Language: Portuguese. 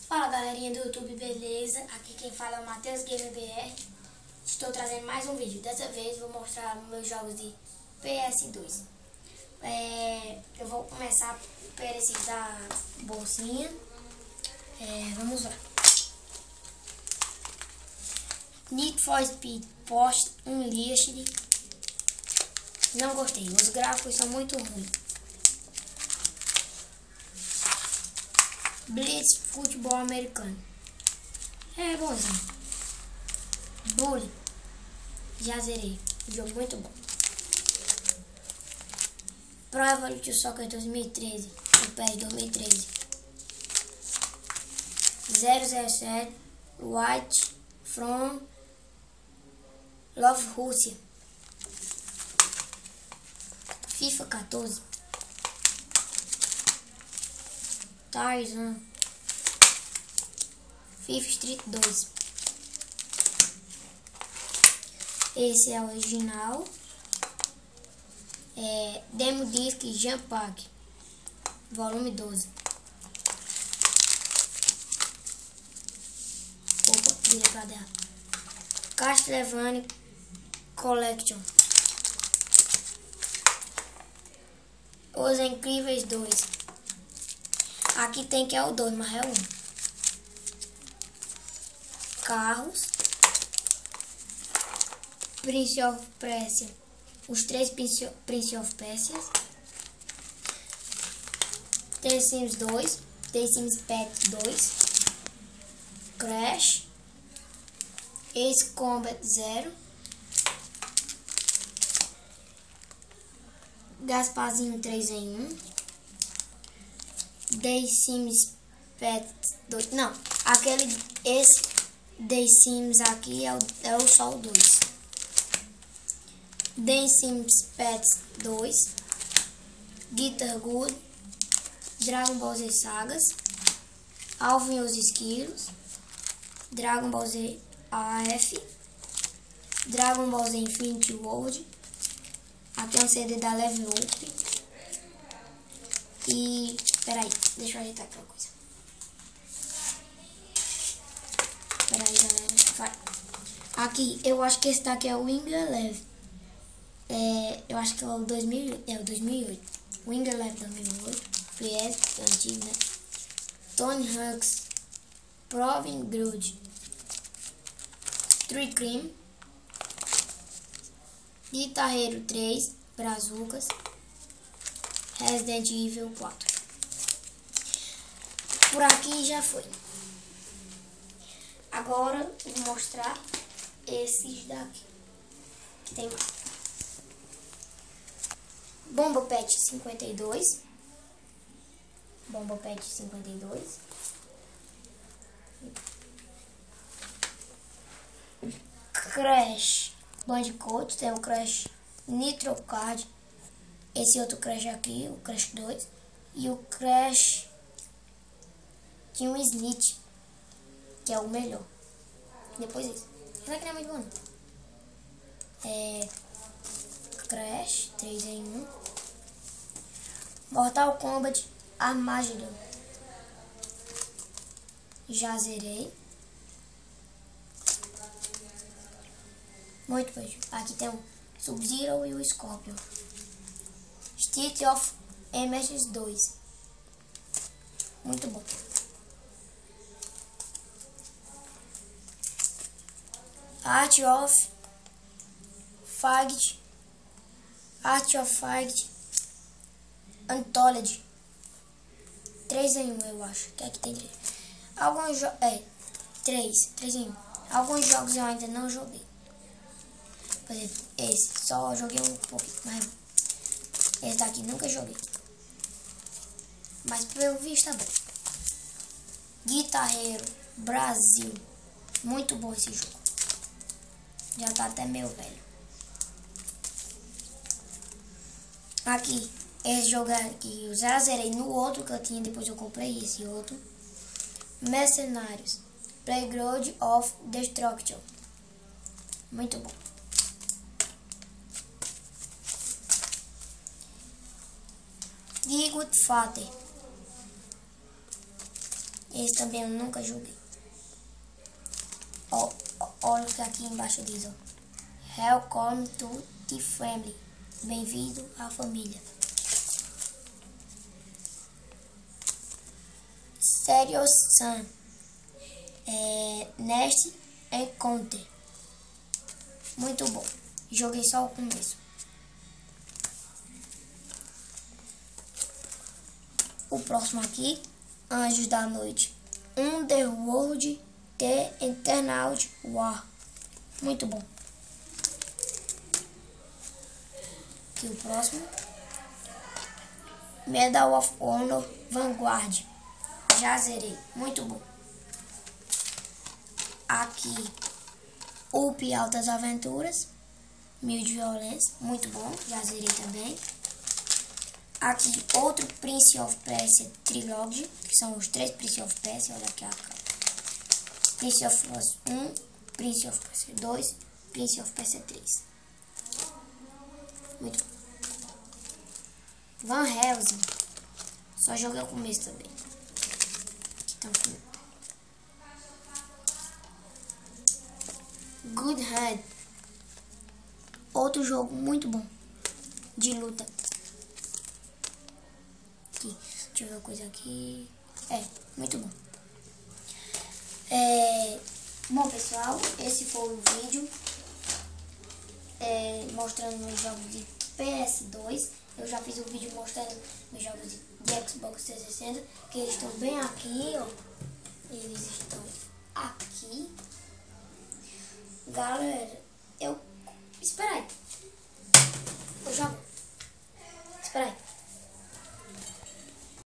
Fala galerinha do YouTube, beleza? Aqui quem fala é o Matheus Gamer BR. Estou trazendo mais um vídeo. Dessa vez vou mostrar meus jogos de PS2. Eu vou começar por esse da bolsinha. Vamos lá. Need for Speed Post Unleashed. Não gostei, os gráficos são muito ruins. Blitz Futebol Americano. É bonzinho. Bully. Já zerei. Jogo muito bom. Pro Evolution Soccer 2013. O PES 2013. 007. White from Love Rússia. FIFA 14. Tarzan. FIFA Street 2. Esse é o original. Demo Disc Jump Pack. Volume 12. Opa, virei pra dentro. Castlevania Collection. Os Incríveis 2. Aqui tem que é o 2, mas é o 1. Carros. Prince of Persia. Os 3 Prince of Persia. The Sims 2. The Sims Pet 2. Crash. Ace Combat 0. Gasparzinho 3 em 1. The Sims Pet 2. Não, esse The Sims aqui é só o 2. The Sims Pet 2. Guitar Good. Dragon Ball Z Sagas. Alvin e os Esquilos. Dragon Ball Z AF. Dragon Ball Z Infinity World. Aqui é um CD da Level Up. E peraí, deixa eu ajeitar aqui uma coisa. Peraí, galera. Vai. Aqui, eu acho que esse daqui é o Wing Eleven. Eu acho que é o 2008. É o 2008. Wing Eleven 2008. PS, antigo, né? Tony Hawk's Proving Ground. Street Cream. Guitarreiro 3. Brazucas. Resident Evil 4. Por aqui já foi. Agora eu vou mostrar esses daqui. Que tem mais. Bomba Pet 52. Bomba Pet 52. Crash Bandicoot. Tem o Crash Nitro Card. Esse outro Crash aqui, o Crash 2. E o Crash Team Snitch, que é o melhor. Depois esse. Esse aqui não é muito bom. Crash 3 em 1. Mortal Kombat Armageddon. Já zerei. Muito bom. Aqui tem o Sub-Zero e o Scorpion. Street of Emergence 2. Muito bom. Art of Fight. Art of Fight Anthology. 3 em 1, eu acho. Que aqui tem 3. Alguns jogos. 3 em 1. Alguns jogos eu ainda não joguei. Por exemplo, esse. Só joguei um pouquinho. Mas esse daqui nunca joguei. Mas pelo visto tá bom. Guitarreiro Brasil. Muito bom esse jogo. Já tá até meio velho. Aqui. Esse jogo aqui eu já zerei no outro que eu tinha. Depois eu comprei esse outro. Mercenários. Playground of Destruction. Muito bom. The Good Father. Esse também eu nunca joguei. Ó, olha o que aqui embaixo diz, ó. Welcome to the family. Bem-vindo à família. Serious Sam. Nest Encounter. Muito bom. Joguei só o começo. O próximo aqui, Anjos da Noite. Underworld The Eternal War. Muito bom. Aqui o próximo. Medal of Honor Vanguard. Já zerei. Muito bom. Aqui, Up Altas Aventuras. Mil de Violência. Muito bom. Já zerei também. Aqui, outro Prince of Persia Trilogy. Que são os 3 Prince of Persia. Olha aqui a capa. Prince of Persia 1. Prince of Persia 2. Prince of Persia 3. Muito bom. Van Helsing. Só joguei o começo também. Então, Good Hand. Outro jogo muito bom. De luta. Aqui. Deixa eu ver uma coisa aqui. Muito bom. Bom, pessoal, esse foi o vídeo mostrando meus jogos de PS2. Eu já fiz um vídeo mostrando meus jogos de Xbox 360, que eles estão bem aqui, ó. Eles estão aqui. Galera, espera aí. Eu jogo. Espera aí.